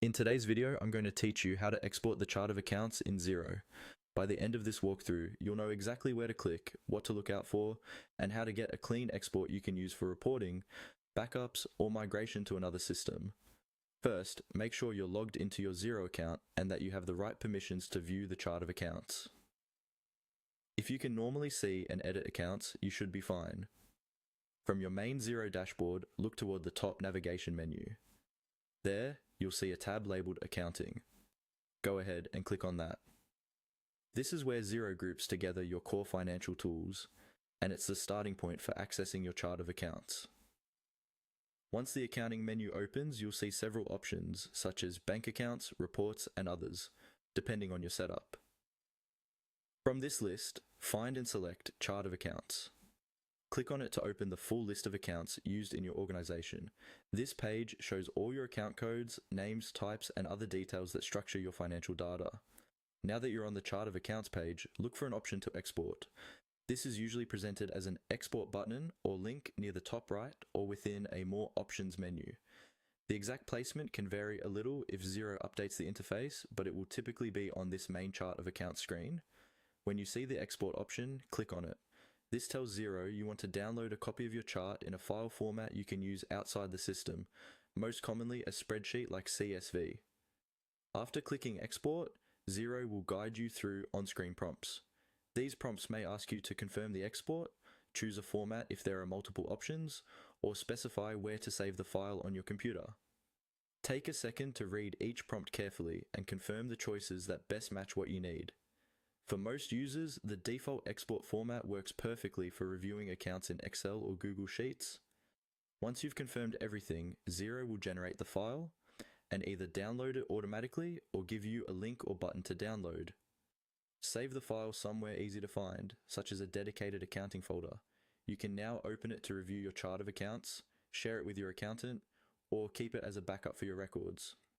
In today's video, I'm going to teach you how to export the chart of accounts in Xero. By the end of this walkthrough, you'll know exactly where to click, what to look out for, and how to get a clean export you can use for reporting, backups, or migration to another system. First, make sure you're logged into your Xero account and that you have the right permissions to view the chart of accounts. If you can normally see and edit accounts, you should be fine. From your main Xero dashboard, look toward the top navigation menu. There, you'll see a tab labeled Accounting. Go ahead and click on that. This is where Xero groups together your core financial tools, and it's the starting point for accessing your chart of accounts. Once the accounting menu opens, you'll see several options, such as bank accounts, reports, and others, depending on your setup. From this list, find and select Chart of Accounts. Click on it to open the full list of accounts used in your organization. This page shows all your account codes, names, types, and other details that structure your financial data. Now that you're on the Chart of Accounts page, look for an option to export. This is usually presented as an export button or link near the top right or within a More Options menu. The exact placement can vary a little if Xero updates the interface, but it will typically be on this main Chart of Accounts screen. When you see the export option, click on it. This tells Xero you want to download a copy of your chart in a file format you can use outside the system, most commonly a spreadsheet like CSV. After clicking Export, Xero will guide you through on-screen prompts. These prompts may ask you to confirm the export, choose a format if there are multiple options, or specify where to save the file on your computer. Take a second to read each prompt carefully and confirm the choices that best match what you need. For most users, the default export format works perfectly for reviewing accounts in Excel or Google Sheets. Once you've confirmed everything, Xero will generate the file and either download it automatically or give you a link or button to download. Save the file somewhere easy to find, such as a dedicated accounting folder. You can now open it to review your chart of accounts, share it with your accountant, or keep it as a backup for your records.